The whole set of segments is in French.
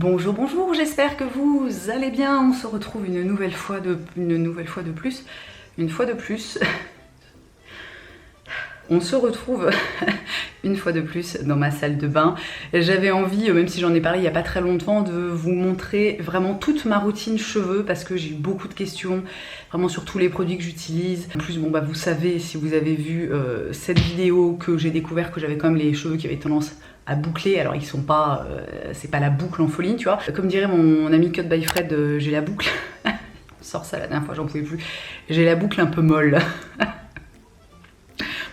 Bonjour, bonjour, j'espère que vous allez bien. On se retrouve une nouvelle fois de plus. On se retrouve une fois de plus dans ma salle de bain. J'avais envie, même si j'en ai parlé il n'y a pas très longtemps, de vous montrer vraiment toute ma routine cheveux parce que j'ai eu beaucoup de questions vraiment sur tous les produits que j'utilise. En plus, bon bah vous savez, si vous avez vu cette vidéo, que j'ai découvert que j'avais quand même les cheveux qui avaient tendance à boucler. Alors ils sont pas, c'est pas la boucle en folie, tu vois. Comme dirait mon ami Cut by Fred, j'ai la boucle. On sort ça la dernière fois, j'en pouvais plus. J'ai la boucle un peu molle.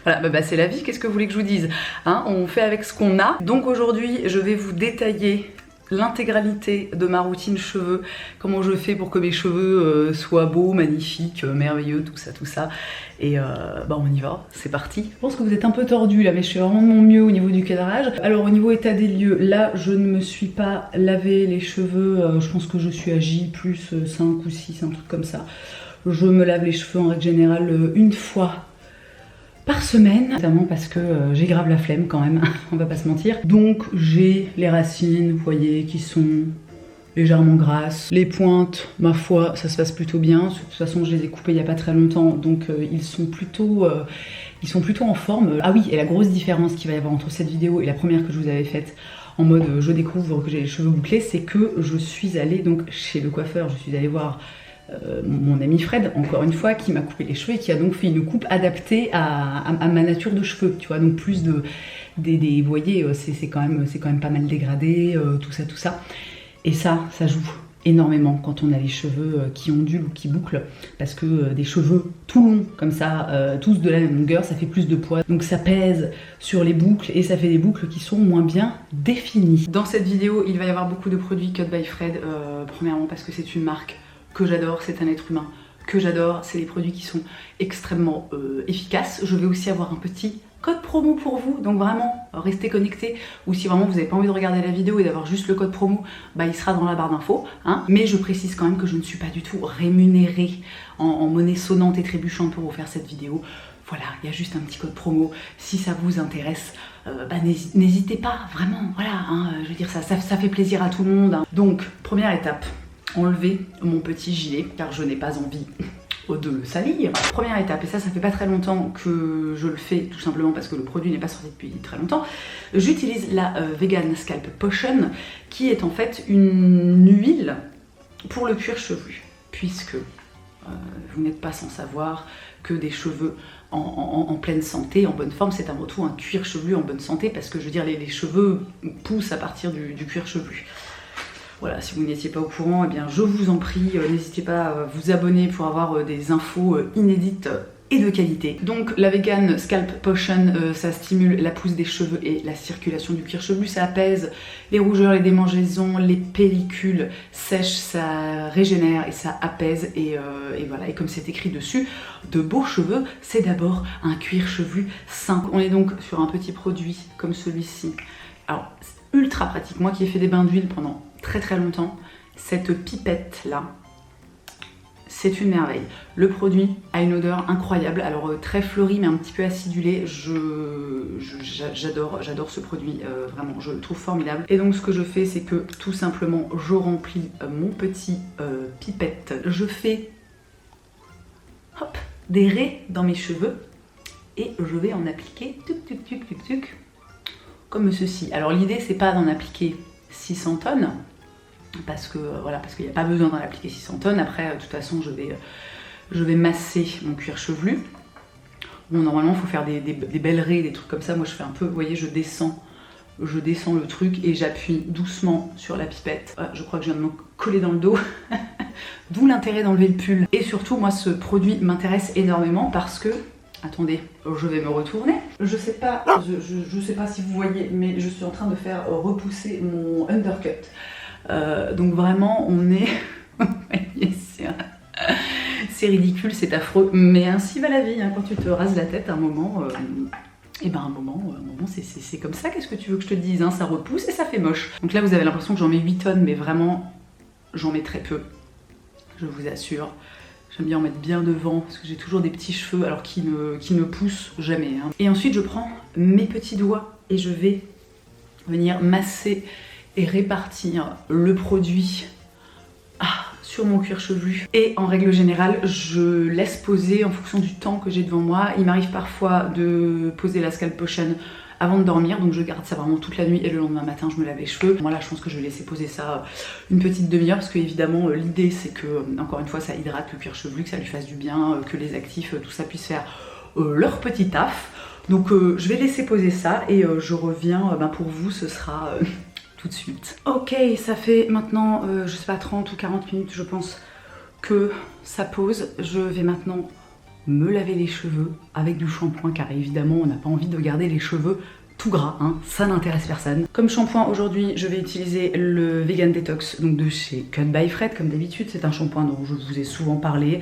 Voilà, bah c'est la vie, qu'est-ce que vous voulez que je vous dise, hein, on fait avec ce qu'on a. Donc aujourd'hui, je vais vous détailler l'intégralité de ma routine cheveux, comment je fais pour que mes cheveux soient beaux, magnifiques, merveilleux, tout ça. Et bah on y va, c'est parti. Je pense que vous êtes un peu tordu là, mais je fais vraiment de mon mieux au niveau du cadrage. Alors au niveau état des lieux, là je ne me suis pas lavé les cheveux, je pense que je suis à J plus 5 ou 6, un truc comme ça. Je me lave les cheveux en règle générale une fois par semaine, notamment parce que j'ai grave la flemme quand même, on va pas se mentir. Donc j'ai les racines, vous voyez, qui sont légèrement grasses. Les pointes, ma foi, ça se passe plutôt bien. De toute façon, je les ai coupées il y a pas très longtemps, donc ils sont plutôt en forme. Ah oui, et la grosse différence qu'il va y avoir entre cette vidéo et la première que je vous avais faite, en mode je découvre que j'ai les cheveux bouclés, c'est que je suis allée donc chez le coiffeur, je suis allée voir mon ami Fred, encore une fois, qui m'a coupé les cheveux et qui a donc fait une coupe adaptée à ma nature de cheveux, tu vois, donc plus vous voyez, c'est quand même pas mal dégradé, tout ça. Et ça joue énormément quand on a les cheveux qui ondulent ou qui bouclent, parce que des cheveux tout longs comme ça, tous de la même longueur, ça fait plus de poids, donc ça pèse sur les boucles et ça fait des boucles qui sont moins bien définies. Dans cette vidéo, il va y avoir beaucoup de produits Cut by Fred, premièrement parce que c'est une marque que j'adore, c'est un être humain que j'adore, c'est des produits qui sont extrêmement efficaces. Je vais aussi avoir un petit code promo pour vous, donc vraiment restez connectés, ou si vraiment vous n'avez pas envie de regarder la vidéo et d'avoir juste le code promo, bah il sera dans la barre d'infos, hein. Mais je précise quand même que je ne suis pas du tout rémunérée en monnaie sonnante et trébuchante pour vous faire cette vidéo. Voilà, il y a juste un petit code promo, si ça vous intéresse, bah n'hésitez pas, vraiment, voilà, hein, je veux dire, ça fait plaisir à tout le monde, hein. Donc, première étape, enlever mon petit gilet, car je n'ai pas envie de le salir. Première étape, et ça fait pas très longtemps que je le fais, tout simplement parce que le produit n'est pas sorti depuis très longtemps, j'utilise la Vegan Scalp Potion, qui est en fait une huile pour le cuir chevelu, puisque vous n'êtes pas sans savoir que des cheveux en pleine santé, en bonne forme, c'est avant tout un cuir chevelu en bonne santé, parce que je veux dire, les cheveux poussent à partir du cuir chevelu. Voilà, si vous n'étiez pas au courant, eh bien je vous en prie, n'hésitez pas à vous abonner pour avoir des infos inédites et de qualité. Donc la Vegan Scalp Potion, ça stimule la pousse des cheveux et la circulation du cuir chevelu, ça apaise les rougeurs, les démangeaisons, les pellicules sèches, ça régénère et ça apaise, et voilà, et comme c'est écrit dessus, de beaux cheveux, c'est d'abord un cuir chevelu sain. On est donc sur un petit produit comme celui-ci. Alors, ultra pratique, moi qui ai fait des bains d'huile pendant très longtemps, cette pipette là, c'est une merveille. Le produit a une odeur incroyable, alors très fleurie mais un petit peu acidulée. J'adore ce produit, vraiment, je le trouve formidable. Et donc ce que je fais, c'est que tout simplement je remplis mon petit pipette, je fais hop, des raies dans mes cheveux et je vais en appliquer tuc, comme ceci. Alors l'idée, c'est pas d'en appliquer 600 tonnes, parce que voilà, parce qu'il n'y a pas besoin d'en appliquer 600 tonnes. Après, de toute façon, je vais masser mon cuir chevelu. Bon, normalement, il faut faire des belles raies, des trucs comme ça. Moi, je fais un peu, vous voyez, je descends le truc et j'appuie doucement sur la pipette. Ah, je crois que je viens de me coller dans le dos. D'où l'intérêt d'enlever le pull. Et surtout, moi, ce produit m'intéresse énormément parce que... Attendez, je vais me retourner. Je sais pas si vous voyez, mais je suis en train de faire repousser mon undercut. Donc vraiment, on est... c'est ridicule, c'est affreux, mais ainsi va la vie, hein. Quand tu te rases la tête, à un moment... et ben un moment c'est comme ça, qu'est-ce que tu veux que je te dise, hein, ça repousse et ça fait moche. Donc là, vous avez l'impression que j'en mets 8 tonnes, mais vraiment, j'en mets très peu. Je vous assure. J'aime bien en mettre bien devant parce que j'ai toujours des petits cheveux alors qui ne poussent jamais, hein. Et ensuite je prends mes petits doigts et je vais venir masser et répartir le produit sur mon cuir chevelu. Et en règle générale, je laisse poser en fonction du temps que j'ai devant moi. Il m'arrive parfois de poser la scalp potion avant de dormir, donc je garde ça vraiment toute la nuit et le lendemain matin je me lave les cheveux. Moi là je pense que je vais laisser poser ça une petite demi-heure parce que évidemment l'idée c'est que, encore une fois, ça hydrate le cuir chevelu, que ça lui fasse du bien, que les actifs, tout ça puisse faire leur petit taf. Donc je vais laisser poser ça et je reviens pour vous, ce sera tout de suite. Ok, ça fait maintenant je sais pas 30 ou 40 minutes je pense que ça pose. Je vais maintenant me laver les cheveux avec du shampoing car évidemment on n'a pas envie de garder les cheveux tout gras, hein, ça n'intéresse personne. Comme shampoing aujourd'hui je vais utiliser le Vegan Detox donc de chez Cut by Fred comme d'habitude. C'est un shampoing dont je vous ai souvent parlé,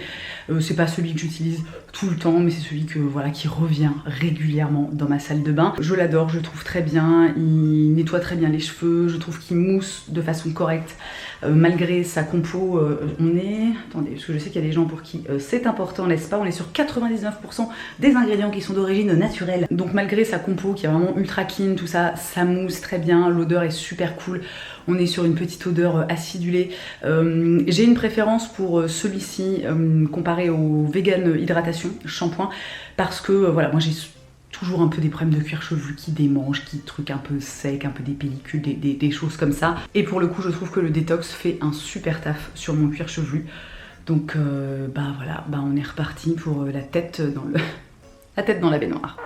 c'est pas celui que j'utilise tout le temps mais c'est celui que, voilà, qui revient régulièrement dans ma salle de bain. Je l'adore, je le trouve très bien, il nettoie très bien les cheveux, je trouve qu'il mousse de façon correcte malgré sa compo. On est... Attendez, parce que je sais qu'il y a des gens pour qui c'est important, n'est-ce pas? On est sur 99% des ingrédients qui sont d'origine naturelle. Donc malgré sa compo qui est vraiment ultra clean, tout ça, ça mousse très bien, l'odeur est super cool. On est sur une petite odeur acidulée. J'ai une préférence pour celui-ci comparé au Vegan Hydratation Shampoing parce que voilà, moi j'ai toujours un peu des problèmes de cuir chevelu qui démangent, qui trucs un peu secs, un peu des pellicules, des choses comme ça. Et pour le coup, je trouve que le détox fait un super taf sur mon cuir chevelu. Donc voilà, on est reparti pour la tête dans la baignoire.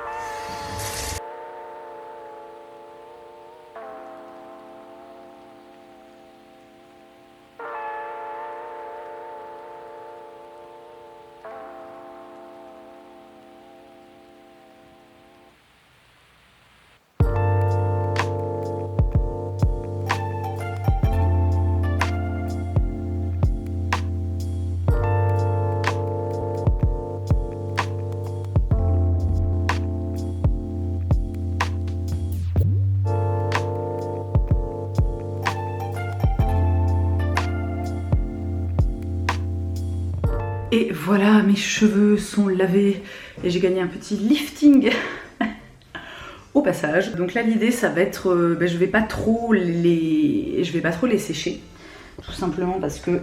Et voilà, mes cheveux sont lavés et j'ai gagné un petit lifting au passage. Donc là l'idée ça va être, je vais pas trop les sécher, tout simplement parce que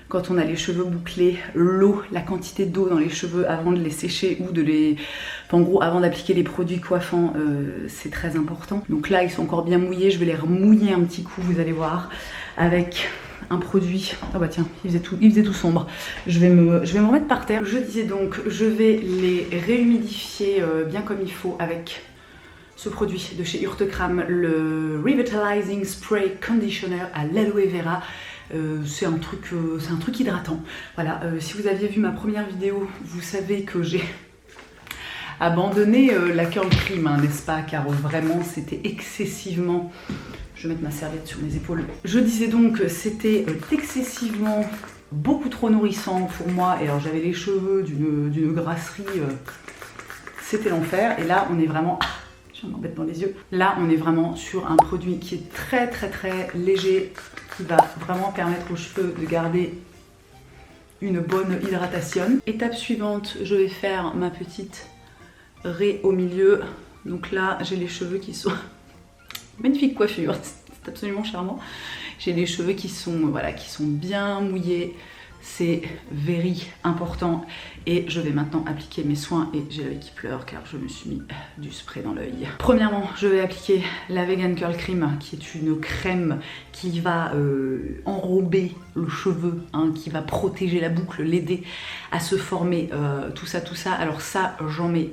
quand on a les cheveux bouclés, l'eau, la quantité d'eau dans les cheveux avant de les sécher ou de les... Enfin, en gros avant d'appliquer les produits coiffants, c'est très important. Donc là ils sont encore bien mouillés, je vais les remouiller un petit coup, vous allez voir, avec un produit. Oh bah tiens, il faisait tout sombre. Je vais me remettre par terre. Je disais donc, je vais les réhumidifier bien comme il faut avec ce produit de chez Urtekram, le Revitalizing Spray Conditioner à l'aloe vera. C'est un truc hydratant. Voilà, si vous aviez vu ma première vidéo, vous savez que j'ai abandonné la curl cream, hein, n'est-ce pas? Car vraiment c'était excessivement... Je vais mettre ma serviette sur mes épaules. Je disais donc que c'était excessivement beaucoup trop nourrissant pour moi. Et alors j'avais les cheveux d'une grasserie, c'était l'enfer. Et là on est vraiment... je m'embête dans les yeux. Là on est vraiment sur un produit qui est très léger, qui va vraiment permettre aux cheveux de garder une bonne hydratation. Étape suivante, je vais faire ma petite raie au milieu. Donc là j'ai les cheveux qui sont... magnifique coiffure, c'est absolument charmant. J'ai les cheveux qui sont, voilà, qui sont bien mouillés, c'est very important. Et je vais maintenant appliquer mes soins et j'ai l'œil qui pleure car je me suis mis du spray dans l'œil. Premièrement, je vais appliquer la Vegan Curl Cream qui est une crème qui va enrober le cheveu, hein, qui va protéger la boucle, l'aider à se former, tout ça. Alors ça, j'en mets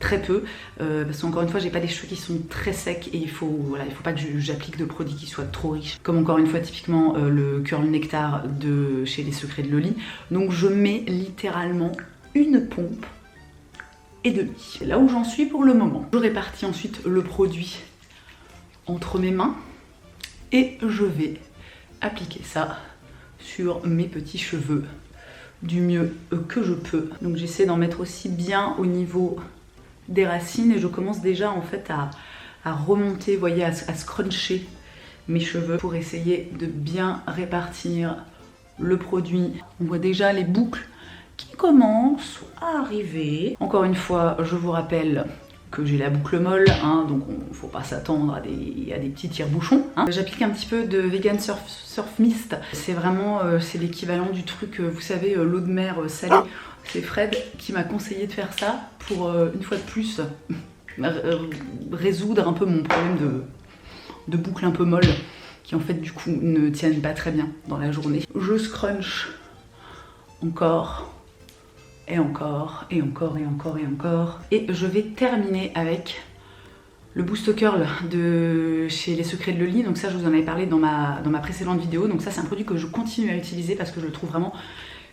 très peu parce qu'encore une fois j'ai pas des cheveux qui sont très secs et il faut pas que j'applique de produits qui soient trop riches, comme encore une fois typiquement le Curl Nectar de chez Les Secrets de Loli. Donc je mets littéralement une pompe et demi. C'est là où j'en suis pour le moment. Je répartis ensuite le produit entre mes mains et je vais appliquer ça sur mes petits cheveux du mieux que je peux. Donc j'essaie d'en mettre aussi bien au niveau des racines et je commence déjà en fait à remonter, vous voyez, à scruncher mes cheveux pour essayer de bien répartir le produit. On voit déjà les boucles qui commencent à arriver. Encore une fois, je vous rappelle que j'ai la boucle molle, hein, donc faut pas s'attendre à des petits tire-bouchons. Hein. J'applique un petit peu de Vegan Surf Mist. C'est vraiment c'est l'équivalent du truc, vous savez, l'eau de mer salée. C'est Fred qui m'a conseillé de faire ça pour, une fois de plus, résoudre un peu mon problème de boucle un peu molle, qui en fait du coup ne tiennent pas très bien dans la journée. Je scrunch encore, et encore, et encore, et encore, et encore. Et je vais terminer avec le Boost Curl de chez Les Secrets de Loli. Donc ça, je vous en avais parlé dans ma précédente vidéo. Donc ça, c'est un produit que je continue à utiliser parce que je le trouve vraiment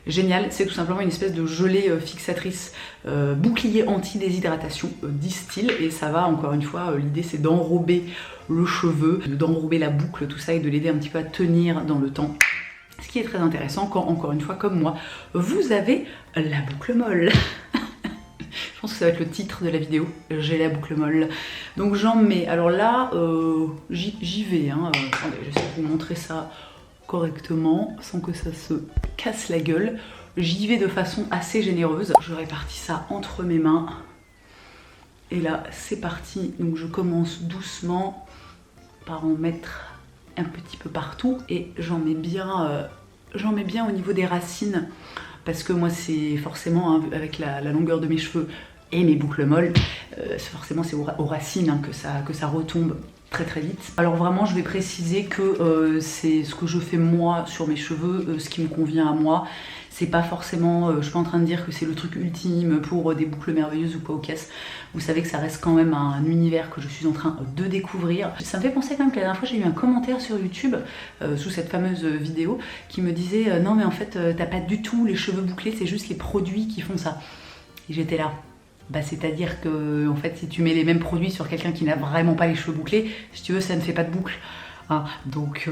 génial. C'est tout simplement une espèce de gelée fixatrice, bouclier anti-déshydratation, distil. Et ça va, encore une fois, l'idée c'est d'enrober le cheveu, d'enrober la boucle, tout ça, et de l'aider un petit peu à tenir dans le temps. Ce qui est très intéressant quand, encore une fois, comme moi, vous avez la boucle molle. Je pense que ça va être le titre de la vidéo, j'ai la boucle molle. Donc j'en mets, alors là, j'y vais, hein. Attendez, j'essaie de vous montrer ça correctement, sans que ça se casse la gueule. J'y vais de façon assez généreuse. Je répartis ça entre mes mains. Et là, c'est parti. Donc je commence doucement par en mettre un petit peu partout. Et j'en mets bien au niveau des racines. Parce que moi, c'est forcément, hein, avec la longueur de mes cheveux et mes boucles molles, forcément c'est aux racines, hein, que ça retombe très très vite. Alors vraiment, je vais préciser que c'est ce que je fais moi sur mes cheveux, ce qui me convient à moi. C'est pas forcément, je suis pas en train de dire que c'est le truc ultime pour des boucles merveilleuses ou quoi au caisse. Vous savez que ça reste quand même un univers que je suis en train de découvrir. Ça me fait penser quand même que la dernière fois j'ai eu un commentaire sur YouTube, sous cette fameuse vidéo, qui me disait non mais en fait t'as pas du tout les cheveux bouclés, c'est juste les produits qui font ça. Et j'étais là. Bah, c'est-à-dire que en fait, si tu mets les mêmes produits sur quelqu'un qui n'a vraiment pas les cheveux bouclés, si tu veux, ça ne fait pas de boucle. Hein. Donc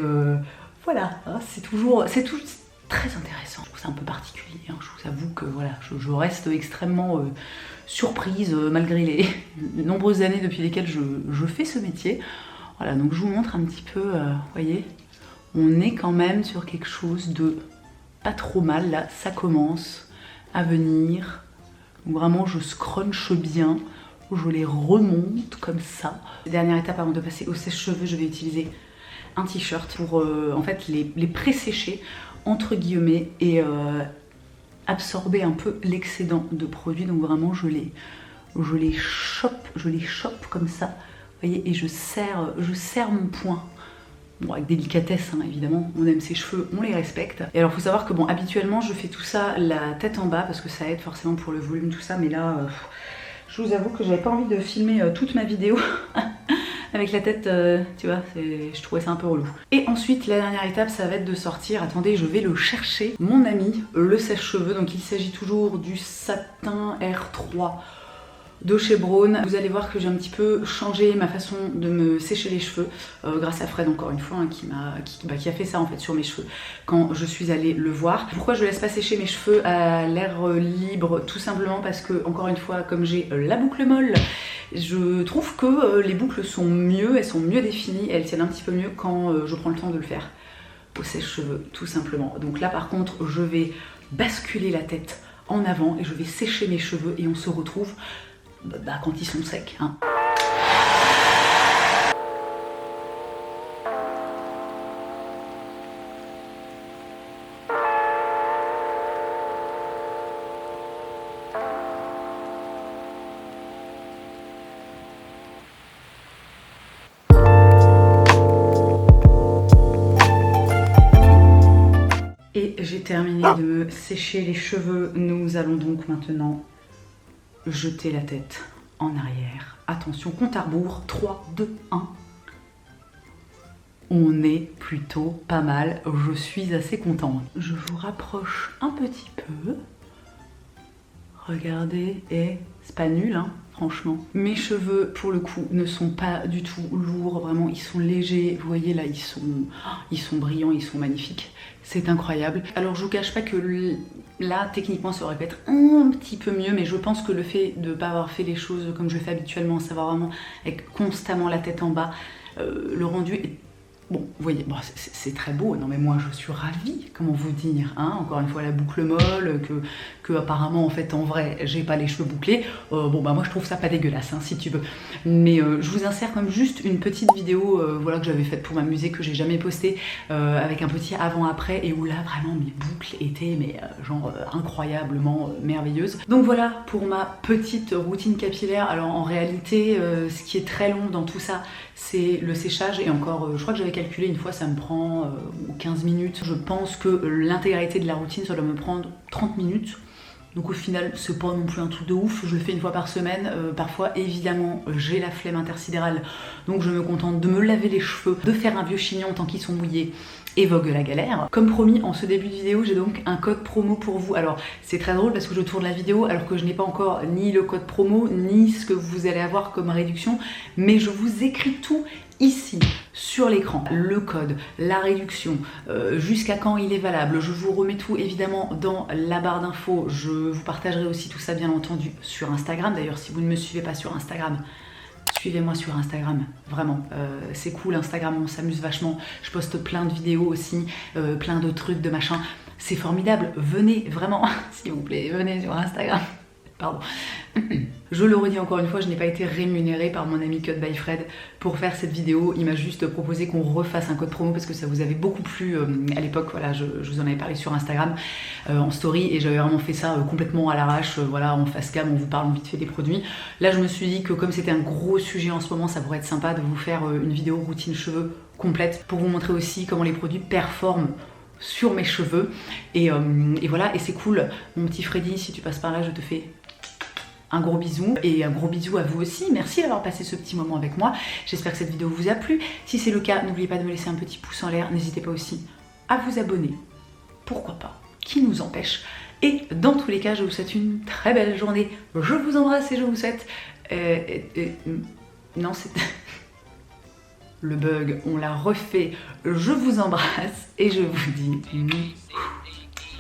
voilà, hein, c'est tout très intéressant. Je trouve ça un peu particulier. Hein. Je vous avoue que voilà, je reste extrêmement surprise malgré les nombreuses années depuis lesquelles je fais ce métier. Voilà, donc je vous montre un petit peu, vous voyez, on est quand même sur quelque chose de pas trop mal. Là, ça commence à venir. Donc vraiment, je scrunch bien, je les remonte comme ça. Dernière étape avant de passer au sèche-cheveux, je vais utiliser un t-shirt pour en fait les pré-sécher entre guillemets et absorber un peu l'excédent de produit. Donc vraiment, je les chope comme ça, vous voyez, et je serre mon poing. Bon, avec délicatesse, hein, évidemment, on aime ses cheveux, on les respecte. Et alors, faut savoir que bon, habituellement, je fais tout ça la tête en bas parce que ça aide forcément pour le volume, tout ça. Mais là, je vous avoue que j'avais pas envie de filmer toute ma vidéo avec la tête, tu vois, je trouvais ça un peu relou. Et ensuite, la dernière étape, ça va être de sortir. Attendez, je vais le chercher. Mon ami, le sèche-cheveux. Donc, il s'agit toujours du Satin R3 de chez Braun. Vous allez voir que j'ai un petit peu changé ma façon de me sécher les cheveux grâce à Fred, encore une fois, hein, qui a fait ça en fait sur mes cheveux quand je suis allée le voir. Pourquoi je laisse pas sécher mes cheveux à l'air libre? Tout simplement parce que, encore une fois, comme j'ai la boucle molle, je trouve que les boucles sont mieux, elles sont mieux définies, elles tiennent un petit peu mieux quand je prends le temps de le faire au sèche-cheveux, tout simplement. Donc là par contre, je vais basculer la tête en avant et je vais sécher mes cheveux et on se retrouve quand ils sont secs. Hein. Et j'ai terminé de me sécher les cheveux. Nous allons donc maintenant jeter la tête en arrière. Attention, compte à rebours. 3, 2, 1. On est plutôt pas mal. Je suis assez contente. Je vous rapproche un petit peu. Regardez, et c'est pas nul, hein, franchement. Mes cheveux, pour le coup, ne sont pas du tout lourds. Vraiment, ils sont légers. Vous voyez, là, ils sont brillants, ils sont magnifiques. C'est incroyable. Alors, je vous cache pas que là, techniquement, ça aurait pu être un petit peu mieux, mais je pense que le fait de ne pas avoir fait les choses comme je fais habituellement, savoir vraiment avec constamment la tête en bas, le rendu est Bon, vous voyez, bon, c'est très beau, non mais moi je suis ravie, comment vous dire, hein, encore une fois la boucle molle, que apparemment en fait en vrai j'ai pas les cheveux bouclés, bon bah moi je trouve ça pas dégueulasse, hein, si tu veux. Mais je vous insère comme juste une petite vidéo voilà, que j'avais faite pour m'amuser, que j'ai jamais postée, avec un petit avant-après, et où là vraiment mes boucles étaient mais genre incroyablement merveilleuses. Donc voilà pour ma petite routine capillaire. Alors en réalité, ce qui est très long dans tout ça, c'est le séchage, et encore, je crois que j'avais calculé une fois, ça me prend 15 minutes. Je pense que l'intégralité de la routine, ça doit me prendre 30 minutes. Donc au final, c'est pas non plus un truc de ouf, je le fais une fois par semaine. Parfois, évidemment, j'ai la flemme intersidérale, donc je me contente de me laver les cheveux, de faire un vieux chignon tant qu'ils sont mouillés, et vogue la galère. Comme promis, en ce début de vidéo, j'ai donc un code promo pour vous. Alors, c'est très drôle parce que je tourne la vidéo alors que je n'ai pas encore ni le code promo, ni ce que vous allez avoir comme réduction, mais je vous écris tout ici, sur l'écran, le code, la réduction, jusqu'à quand il est valable. Je vous remets tout évidemment dans la barre d'infos. Je vous partagerai aussi tout ça bien entendu sur Instagram. D'ailleurs, si vous ne me suivez pas sur Instagram, suivez-moi sur Instagram, vraiment, c'est cool Instagram, on s'amuse vachement, je poste plein de vidéos aussi, plein de trucs, de machin, c'est formidable, venez, vraiment, s'il vous plaît, venez sur Instagram. Pardon. Je le redis encore une fois, je n'ai pas été rémunérée par mon ami Cut by Fred pour faire cette vidéo. Il m'a juste proposé qu'on refasse un code promo parce que ça vous avait beaucoup plu à l'époque. Voilà, je vous en avais parlé sur Instagram en story, et j'avais vraiment fait ça complètement à l'arrache, voilà, en face cam, on vous parle vite fait des produits. Là, je me suis dit que comme c'était un gros sujet en ce moment, ça pourrait être sympa de vous faire une vidéo routine cheveux complète pour vous montrer aussi comment les produits performent sur mes cheveux. Et voilà, et c'est cool. Mon petit Freddy, si tu passes par là, je te fais un gros bisou, et un gros bisou à vous aussi. Merci d'avoir passé ce petit moment avec moi. J'espère que cette vidéo vous a plu. Si c'est le cas, n'oubliez pas de me laisser un petit pouce en l'air. N'hésitez pas aussi à vous abonner. Pourquoi pas? Qui nous empêche? Et dans tous les cas, je vous souhaite une très belle journée. Je vous embrasse et je vous souhaite... non, c'est... Le bug, on l'a refait. Je vous embrasse et je vous dis...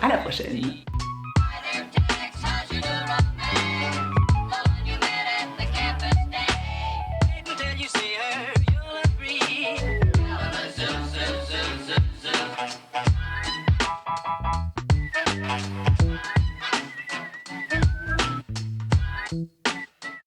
à la prochaine.